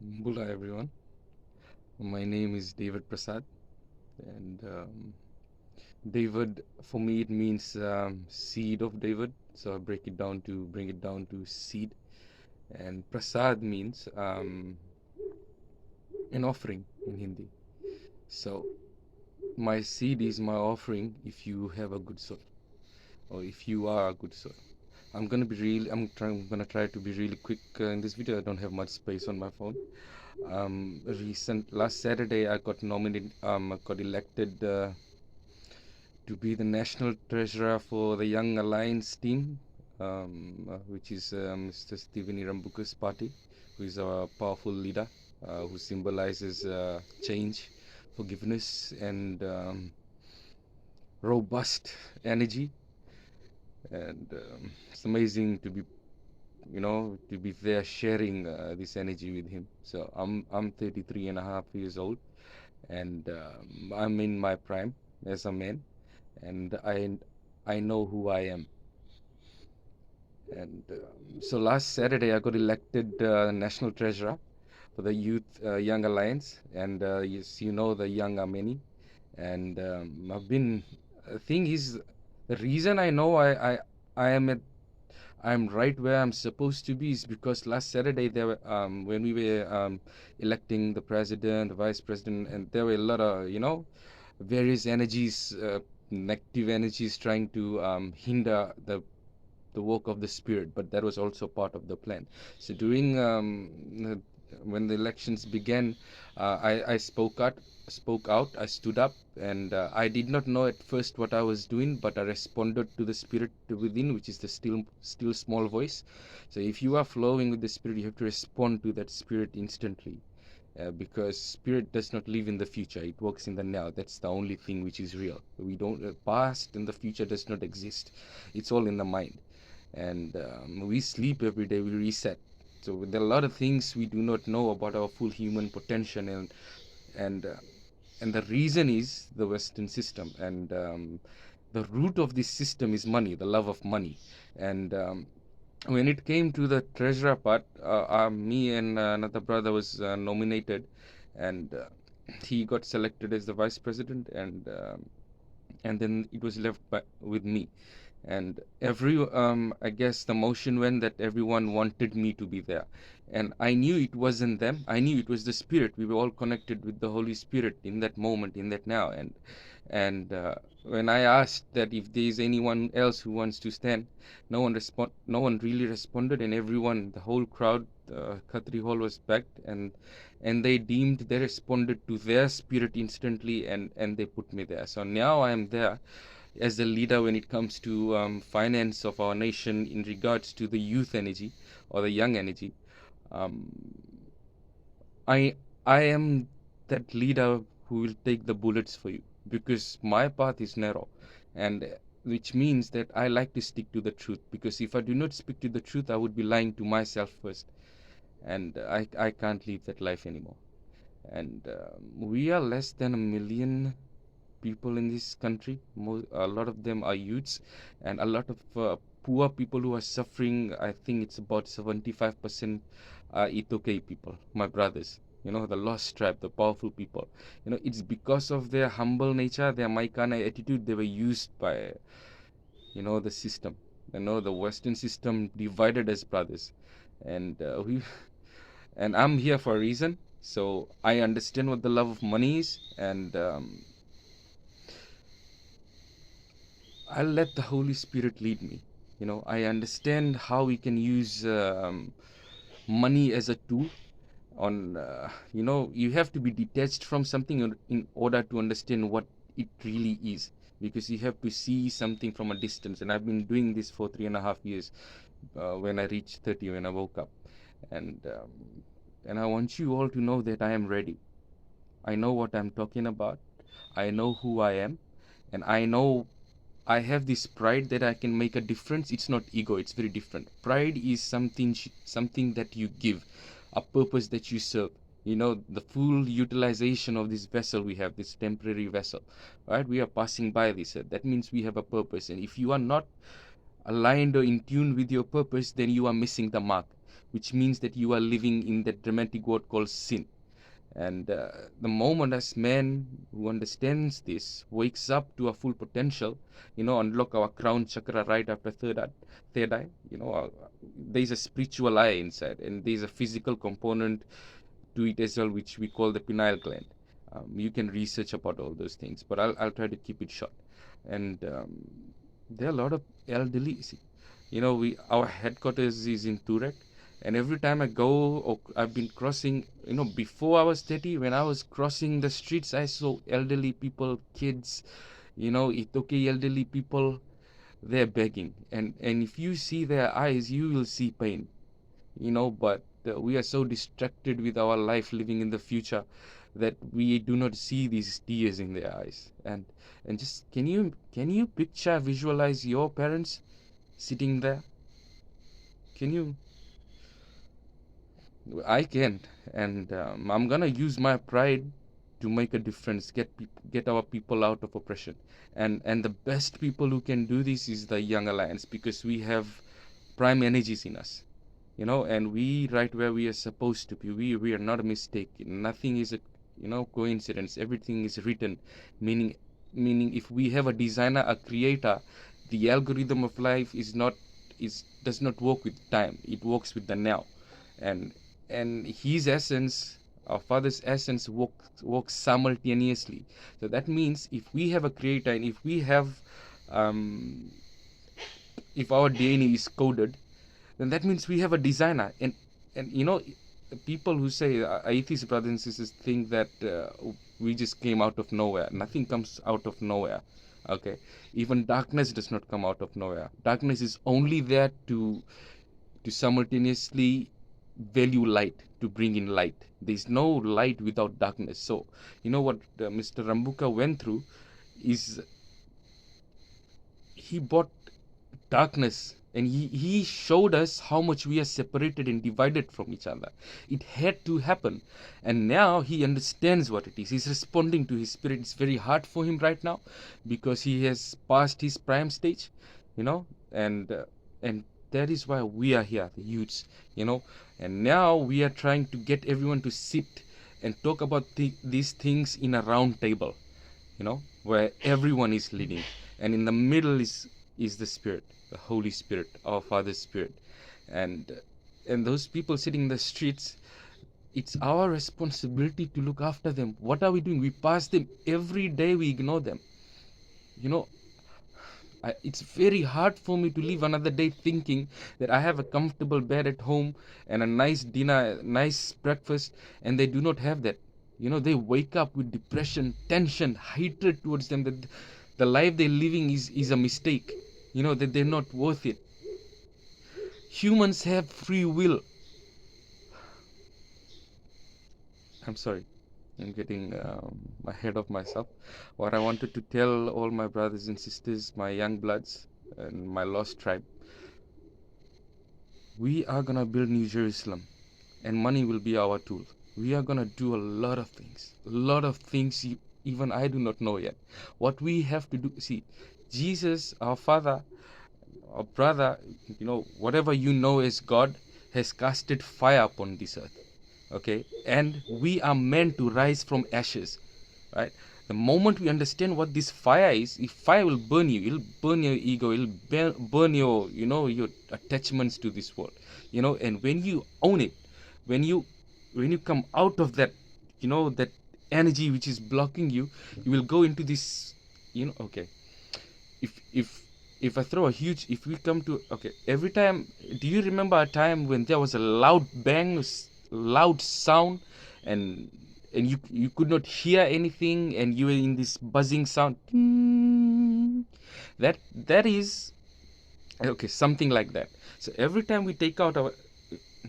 Bula everyone. My name is David Prasad, and David for me it means seed of David. So I bring it down to seed, and Prasad means an offering in Hindi. So my seed is my offering if you have a good soul, or if you are a good soul. I'm gonna try to be really quick in this video. I don't have much space on my phone. Last Saturday I got nominated. I got elected to be the national treasurer for the Young Alliance team, which is Mr. Stephen Irambuku's party, who is a powerful leader who symbolizes change, forgiveness, and robust energy. And it's amazing to be, to be there sharing this energy with him. So I'm 33 and a half years old, and I'm in my prime as a man, and I know who I am. And so last Saturday, I got elected national treasurer for the Young Alliance, and yes, you know the young are many. And I've been. The thing is, the reason I know I am I'm right where I'm supposed to be is because last Saturday there were when we were electing the president, the vice president, and there were a lot of various energies, negative energies trying to hinder the work of the spirit, but that was also part of the plan. So during when the elections began, I spoke out, I stood up, and I did not know at first what I was doing, but I responded to the spirit within, which is the still small voice. So if you are flowing with the spirit, you have to respond to that spirit instantly. Because spirit does not live in the future, it works in the now. That's the only thing which is real. We don't past and the future does not exist. It's all in the mind. And we sleep every day, we reset. So there are a lot of things we do not know about our full human potential, and uh, and the reason is the Western system, and the root of this system is money, the love of money. And when it came to the treasurer part, me and another brother was nominated, and he got selected as the vice president, and then it was left with me. And I guess the motion went that everyone wanted me to be there, and I knew it wasn't them. I knew it was the spirit. We were all connected with the Holy Spirit in that moment, in that now. And when I asked that if there is anyone else who wants to stand, no one really responded, and everyone, the whole crowd, Khatri hall was packed, and they responded to their spirit instantly, and they put me there. So now I am there as a leader when it comes to finance of our nation in regards to the youth energy or the young energy. um, I I am that leader who will take the bullets for you, because my path is narrow, and which means that I like to stick to the truth, because if I do not speak to the truth, I would be lying to myself first, and I can't live that life anymore. And we are less than a million people in this country. A lot of them are youths, and a lot of poor people who are suffering. I think it's about 75% are Itoke people, my brothers. The lost tribe, the powerful people. It's because of their humble nature, their Maikana attitude, they were used by, the system. The Western system divided us brothers. And and I'm here for a reason. So I understand what the love of money is, and I'll let the Holy Spirit lead me. I understand how we can use money as a tool. You have to be detached from something in order to understand what it really is, because you have to see something from a distance. And I've been doing this for 3.5 years. When I reached 30, when I woke up, and I want you all to know that I am ready. I know what I'm talking about. I know who I am, and I know I have this pride that I can make a difference. It's not ego, it's very different. Pride is something that you give, a purpose that you serve. The full utilization of this vessel we have, this temporary vessel, right? We are passing by this. That means we have a purpose. And if you are not aligned or in tune with your purpose, then you are missing the mark. which means that you are living in that dramatic word called sin. And the moment as man who understands this wakes up to our full potential, unlock our crown chakra right after third eye, there's a spiritual eye inside, and there's a physical component to it as well, which we call the pineal gland. You can research about all those things, but I'll try to keep it short. And there are a lot of elderly. See, our headquarters is in Turek, and every time I go, or I've been crossing, before I was 30, when I was crossing the streets, I saw elderly people, kids, Itoke elderly people, they're begging. And if you see their eyes, you will see pain, but we are so distracted with our life living in the future that we do not see these tears in their eyes. And just can you picture, visualize your parents sitting there? Can you? I can. And I'm gonna use my pride to make a difference, get our people out of oppression. And the best people who can do this is the Young Alliance, because we have prime energies in us, and we right where we are supposed to be. We are not a mistake. Nothing is a coincidence. Everything is written, meaning if we have a designer, a creator, the algorithm of life does not work with time. It works with the now. And his essence, our father's essence, works simultaneously. So that means if we have a creator, and if we have if our DNA is coded, then that means we have a designer. And people who say, atheist brothers and sisters think that we just came out of nowhere. Nothing comes out of nowhere. Okay, even darkness does not come out of nowhere. Darkness is only there to simultaneously value light, to bring in light. There's no light without darkness. So what Mr. Rambuka went through is he brought darkness, and he showed us how much we are separated and divided from each other. It had to happen, and now he understands what it is. He's responding to his spirit. It's very hard for him right now because he has passed his prime stage, and that is why we are here, the youths, and now we are trying to get everyone to sit and talk about these things in a round table, where everyone is leading, and in the middle is the Spirit, the Holy Spirit, our Father's Spirit. And those people sitting in the streets, it's our responsibility to look after them. What are we doing? We pass them every day, we ignore them. It's very hard for me to live another day thinking that I have a comfortable bed at home and a nice dinner, nice breakfast, and they do not have that. They wake up with depression, tension, hatred towards them, that the life they're living is a mistake, that they're not worth it. Humans have free will. I'm sorry, I'm getting ahead of myself. What I wanted to tell all my brothers and sisters, my young bloods, and my lost tribe, we are gonna build New Jerusalem, and money will be our tool. We are gonna do a lot of things even I do not know yet. What we have to do, see, Jesus, our Father, our brother, whatever as God, has casted fire upon this earth. Okay, and we are meant to rise from ashes, right? The moment we understand what this fire is, if fire will burn you, it'll burn your ego, it'll burn your your attachments to this world, and when you own it, when you come out of that, that energy which is blocking you, you will go into this, okay. If I throw a huge, if we come to, okay, every time, do you remember a time when there was a loud bang, loud sound, and you could not hear anything, and you were in this buzzing sound? That is, okay, something like that. So every time we take out our,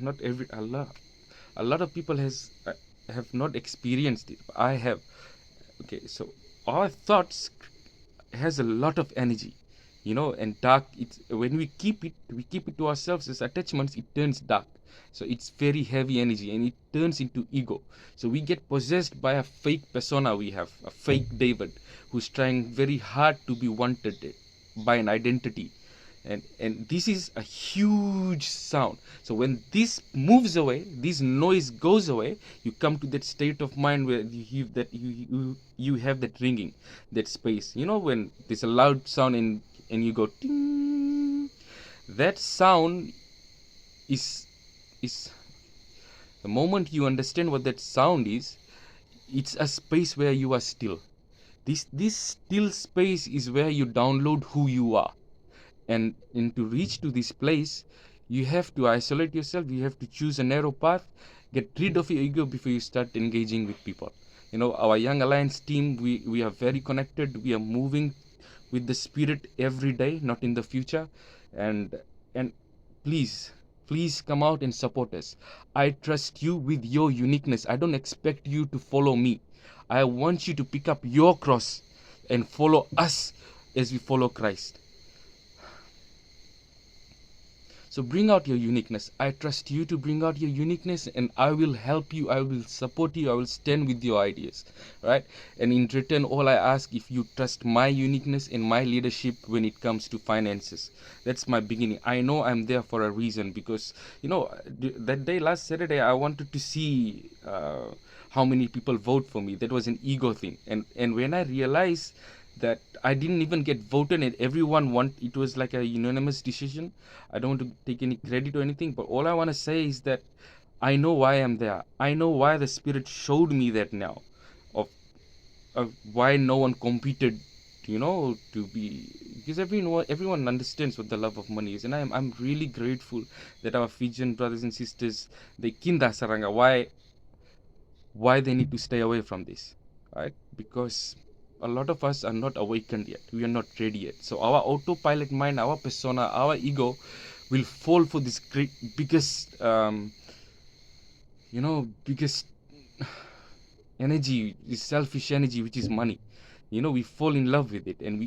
not every, a lot of people have not experienced it. I have. Okay, so our thoughts has a lot of energy, and dark. It's when we keep it to ourselves as attachments, it turns dark. So it's very heavy energy, and it turns into ego. So we get possessed by a fake persona. We have a fake David who's trying very hard to be wanted by an identity, And this is a huge sound. So when this moves away, this noise goes away, you come to that state of mind where you have that ringing, that space. You know, when there's a loud sound and you go ting, that sound is is the moment you understand what that sound is, it's a space where you are still. This still space is where you download who you are. And to reach to this place, you have to isolate yourself, you have to choose a narrow path, get rid of your ego before you start engaging with people. You know, our Young Alliance team, we are very connected, we are moving with the spirit every day, not in the future. And and please come out and support us. I trust you with your uniqueness. I don't expect you to follow me. I want you to pick up your cross and follow us as we follow Christ. So bring out your uniqueness. I trust you to bring out your uniqueness, and I will help you. I will support you. I will stand with your ideas, right? And in return, all I ask, if you trust my uniqueness and my leadership when it comes to finances. That's my beginning. I know I'm there for a reason, because, you know, that day, last Saturday, I wanted to see how many people vote for me. That was an ego thing. And when I realized that I didn't even get voted and everyone it was like a unanimous decision. I don't want to take any credit or anything, but all I want to say is that I know why I'm there. I know why the Spirit showed me that now, of why no one competed, you know, to be, because everyone understands what the love of money is, and I'm really grateful that our Fijian brothers and sisters, they kinda saranga why they need to stay away from this, right? Because a lot of us are not awakened yet. We are not ready yet. So our autopilot mind, our persona, our ego will fall for this great, biggest, biggest energy, this selfish energy, which is money. You know, we fall in love with it, and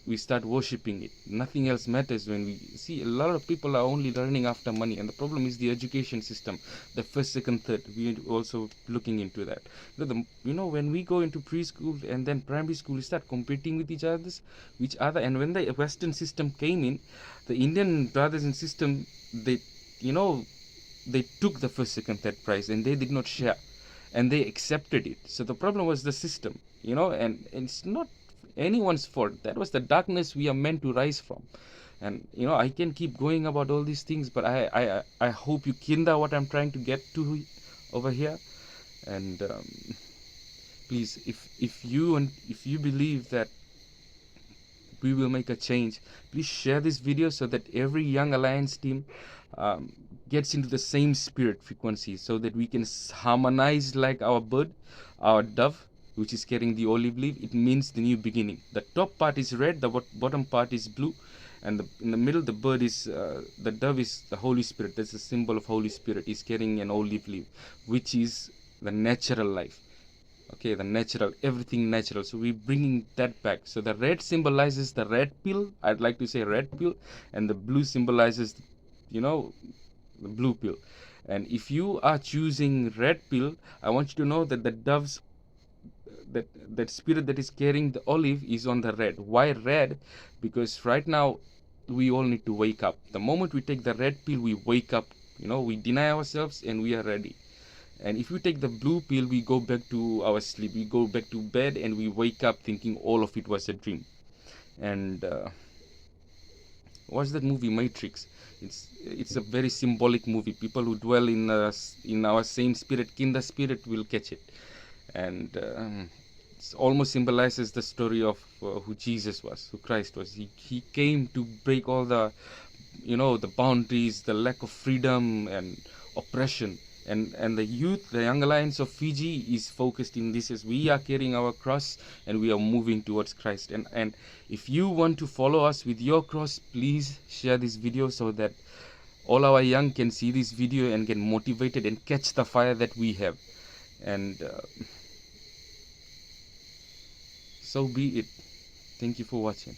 we start worshipping it. Nothing else matters. When we see, a lot of people are only learning after money, and the problem is the education system, the first, second, third. We are also looking into that. When we go into preschool and then primary school, we start competing with each other. And when the Western system came in, the Indian brothers and system, they took the first, second, third prize, and they did not share, and they accepted it. So the problem was the system, and it's not anyone's fault. That was the darkness we are meant to rise from. And I can keep going about all these things, but I hope you kinda what I'm trying to get to over here. And please, if you believe that we will make a change, please share this video so that every Young Alliance team gets into the same spirit frequency, so that we can harmonize like our bird, our dove, which is carrying the olive leaf. It means the new beginning. The top part is red, the bottom part is blue, and in the middle, the bird is the dove is the Holy Spirit. That's the symbol of Holy Spirit. Is carrying an olive leaf, which is the natural life. Okay, the natural, everything natural. So we're bringing that back. So the red symbolizes the red pill. I'd like to say red pill, and the blue symbolizes, the blue pill. And if you are choosing red pill, I want you to know that the doves, that spirit that is carrying the olive is on the red. Why red? Because right now we all need to wake up. The moment we take the red pill, we wake up. We deny ourselves and we are ready. And if we take the blue pill, we go back to our sleep. We go back to bed and we wake up thinking all of it was a dream. And watch that movie Matrix. It's a very symbolic movie. People who dwell in our same spirit, kinda spirit, will catch it. And it almost symbolizes the story of who Jesus was, who Christ was. He came to break all the boundaries, the lack of freedom and oppression. And the youth, the Young Alliance of Fiji, is focused in this, as we are carrying our cross and we are moving towards Christ. And if you want to follow us with your cross, please share this video so that all our young can see this video and get motivated and catch the fire that we have. And so be it. Thank you for watching.